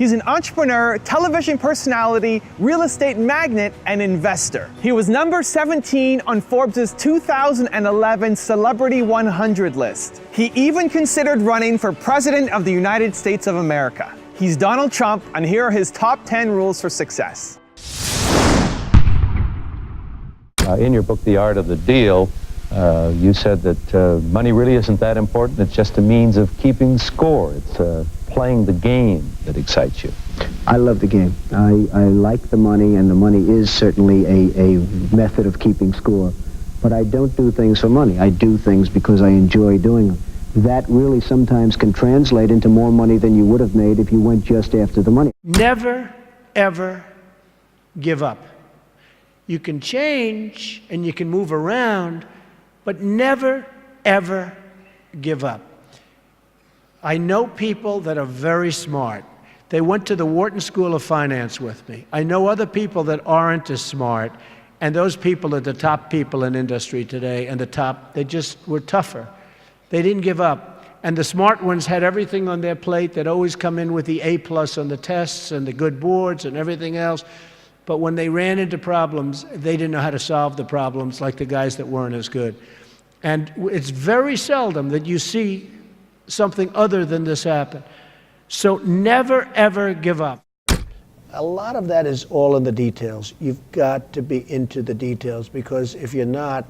He's an entrepreneur, television personality, real estate magnate, and investor. He was number 17 on Forbes' 2011 Celebrity 100 list. He even considered running for President of the United States of America. He's Donald Trump, and here are his top 10 rules for success. In your book, The Art of the Deal, you said that money really isn't that important. It's just a means of keeping score. It's playing the game that excites you. I love the game. I like the money, and the money is certainly a method of keeping score. But I don't do things for money. I do things because I enjoy doing them. That really sometimes can translate into more money than you would have made if you went just after the money. Never, ever give up. You can change and you can move around, but never, ever give up. I know people that are very smart. They went to the Wharton School of Finance with me. I know other people that aren't as smart, and those people are the top people in industry today, and they just were tougher. They didn't give up. And the smart ones had everything on their plate. They'd always come in with the A+ on the tests and the good boards and everything else. But when they ran into problems, they didn't know how to solve the problems like the guys that weren't as good. And it's very seldom that you see something other than this happen. So never, ever give up. A lot of that is all in the details. You've got to be into the details, because if you're not,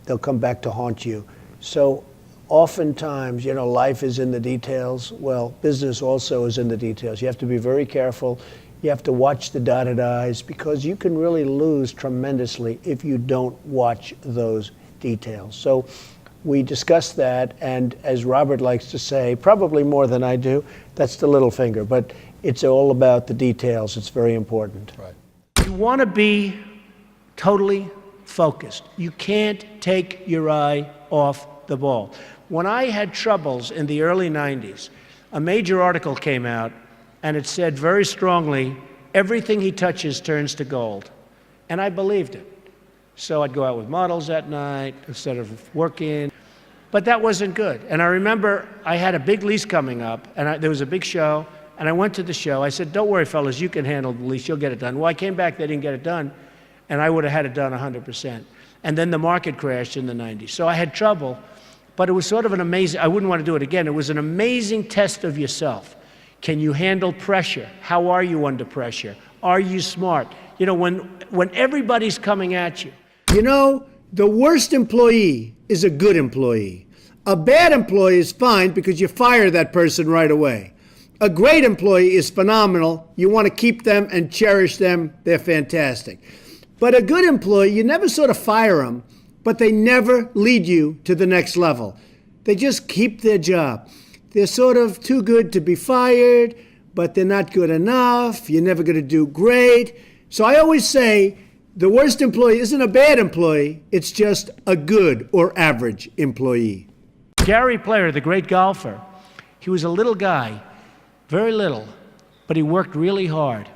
they'll come back to haunt you. So oftentimes, life is in the details. Well, business also is in the details. You have to be very careful. You have to watch the dotted I's, because you can really lose tremendously if you don't watch those details. So we discussed that, and as Robert likes to say, probably more than I do, that's the little finger. But it's all about the details. It's very important. Right. You want to be totally focused. You can't take your eye off the ball. When I had troubles in the early 90s, a major article came out, and it said very strongly, everything he touches turns to gold. And I believed it. So I'd go out with models at night instead of working. But that wasn't good. And I remember I had a big lease coming up, and there was a big show, and I went to the show. I said, don't worry, fellas, you can handle the lease. You'll get it done. Well, I came back, they didn't get it done, and I would have had it done 100%. And then the market crashed in the 90s. So I had trouble, but it was sort of an amazing, I wouldn't want to do it again. It was an amazing test of yourself. Can you handle pressure? How are you under pressure? Are you smart? When everybody's coming at you. The worst employee is a good employee. A bad employee is fine because you fire that person right away. A great employee is phenomenal. You want to keep them and cherish them. They're fantastic. But a good employee, you never sort of fire them, but they never lead you to the next level. They just keep their job. They're sort of too good to be fired, but they're not good enough. You're never going to do great. So I always say the worst employee isn't a bad employee. It's just a good or average employee. Gary Player, the great golfer, he was a little guy, very little, but he worked really hard.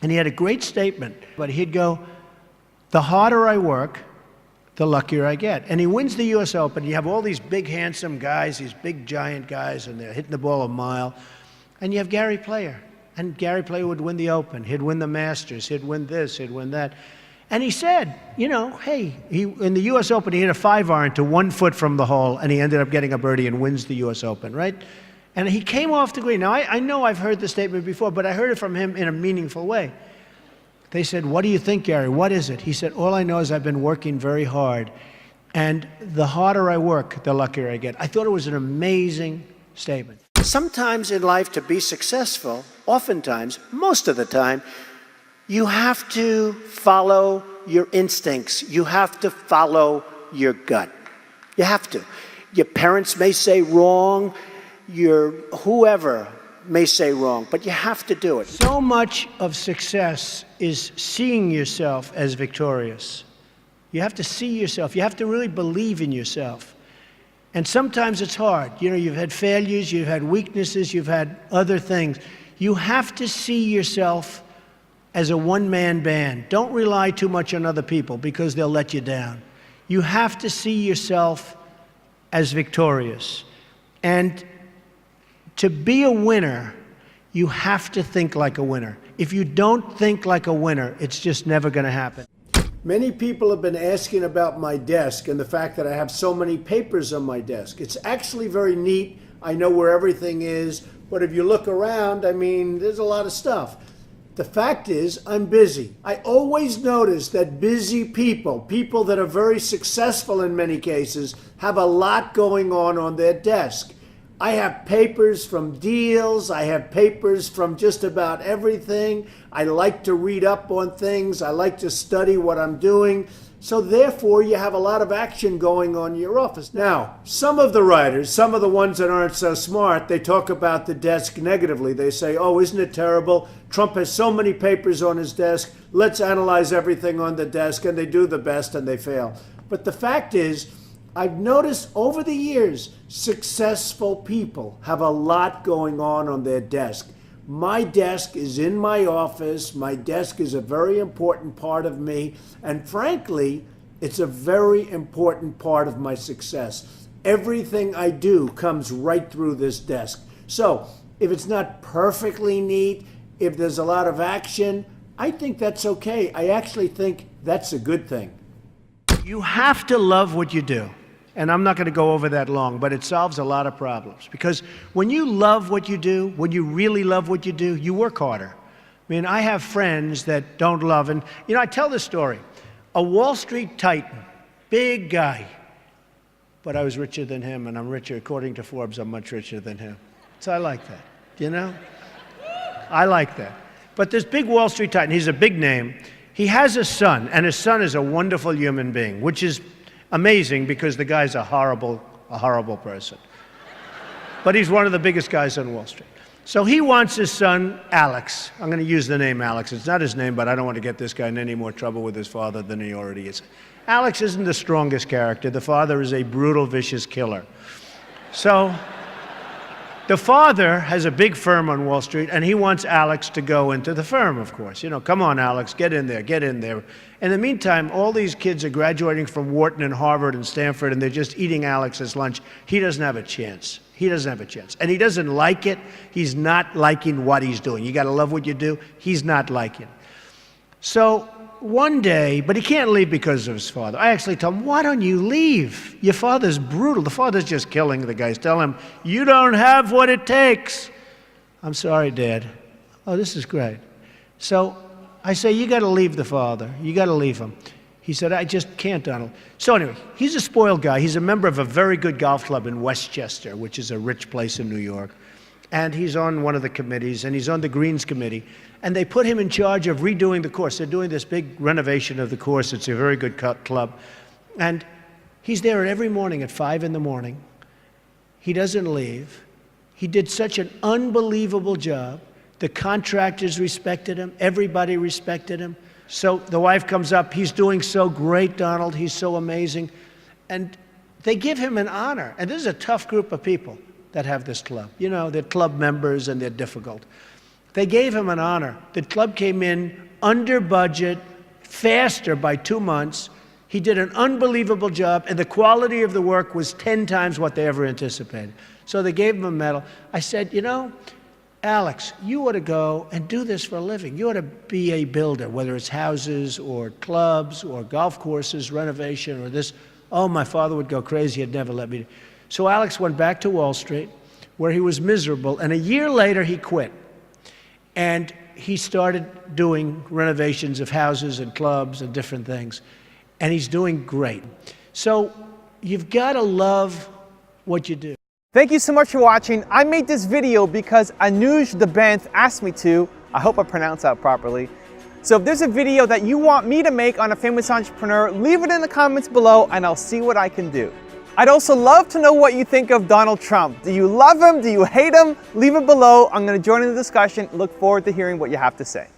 And he had a great statement, but he'd go, the harder I work, the luckier I get. And he wins the US Open. You have all these big, handsome guys, these big, giant guys, and they're hitting the ball a mile. And you have Gary Player. And Gary Player would win the Open. He'd win the Masters. He'd win this. He'd win that. And he said, hey, in the US Open, he hit a 5-iron to 1 foot from the hole, and he ended up getting a birdie and wins the US Open, right? And he came off the green. Now, I know I've heard the statement before, but I heard it from him in a meaningful way. They said, what do you think, Gary? What is it? He said, all I know is I've been working very hard, and the harder I work, the luckier I get. I thought it was an amazing statement. Sometimes in life, to be successful, oftentimes, most of the time, you have to follow your instincts. You have to follow your gut. You have to. Your parents may say wrong, whoever may say wrong, but you have to do it. So much of success is seeing yourself as victorious. You have to see yourself. You have to really believe in yourself. And sometimes it's hard. You've had failures, you've had weaknesses, you've had other things. You have to see yourself as a one-man band. Don't rely too much on other people because they'll let you down. You have to see yourself as victorious. And to be a winner, You have to think like a winner. If you don't think like a winner, it's just never going to happen. Many people have been asking about my desk and the fact that I have so many papers on my desk. It's actually very neat. I know where everything is, but if you look around, I mean, there's a lot of stuff. The fact is, I'm busy. I always notice that busy people, people that are very successful in many cases, have a lot going on their desk. I have papers from deals. I have papers from just about everything. I like to read up on things. I like to study what I'm doing. So therefore, you have a lot of action going on in your office. Now, some of the writers, some of the ones that aren't so smart, they talk about the desk negatively. They say, oh, isn't it terrible? Trump has so many papers on his desk. Let's analyze everything on the desk. And they do the best and they fail. But the fact is, I've noticed over the years, successful people have a lot going on their desk. My desk is in my office. My desk is a very important part of me. And frankly, it's a very important part of my success. Everything I do comes right through this desk. So if it's not perfectly neat, if there's a lot of action, I think that's okay. I actually think that's a good thing. You have to love what you do. And I'm not going to go over that long, but it solves a lot of problems. Because when you love what you do, when you really love what you do, you work harder. I mean, I have friends that don't love, and you know, I tell this story. A Wall Street titan, big guy, but I was richer than him, and I'm richer, according to Forbes, I'm much richer than him. So I like that, you know? I like that. But this big Wall Street titan, he's a big name. He has a son, and his son is a wonderful human being, which is amazing because the guy's a horrible person. But he's one of the biggest guys on Wall Street. So he wants his son, Alex. I'm going to use the name Alex. It's not his name, but I don't want to get this guy in any more trouble with his father than he already is. Alex isn't the strongest character. The father is a brutal, vicious killer. So the father has a big firm on Wall Street, and he wants Alex to go into the firm, of course. You know, come on, Alex, get in there, get in there. In the meantime, all these kids are graduating from Wharton and Harvard and Stanford, and they're just eating Alex's lunch. He doesn't have a chance. He doesn't have a chance. And he doesn't like it. He's not liking what he's doing. You got to love what you do. He's not liking it. So one day, but he can't leave because of his father. I actually tell him, why don't you leave? Your father's brutal. The father's just killing the guys. Tell him, you don't have what it takes. I'm sorry, Dad. Oh, this is great. So I say, you got to leave the father. You got to leave him. He said, I just can't, Donald. So anyway, he's a spoiled guy. He's a member of a very good golf club in Westchester, which is a rich place in New York. And he's on one of the committees, and he's on the Greens Committee. And they put him in charge of redoing the course. They're doing this big renovation of the course. It's a very good club. And he's there every morning at 5 in the morning. He doesn't leave. He did such an unbelievable job. The contractors respected him. Everybody respected him. So the wife comes up. He's doing so great, Donald. He's so amazing. And they give him an honor. And this is a tough group of people that have this club. You know, they're club members and they're difficult. They gave him an honor. The club came in under budget, faster by 2 months. He did an unbelievable job, and the quality of the work was 10 times what they ever anticipated. So they gave him a medal. I said, you know, Alex, you ought to go and do this for a living. You ought to be a builder, whether it's houses or clubs or golf courses, renovation or this. Oh, my father would go crazy. He'd never let me. So Alex went back to Wall Street, where he was miserable, and a year later he quit. And he started doing renovations of houses and clubs and different things. And he's doing great. So you've got to love what you do. Thank you so much for watching. I made this video because Anuj Debanth asked me to. I hope I pronounced that properly. So if there's a video that you want me to make on a famous entrepreneur, leave it in the comments below and I'll see what I can do. I'd also love to know what you think of Donald Trump. Do you love him? Do you hate him? Leave it below. I'm going to join in the discussion. Look forward to hearing what you have to say.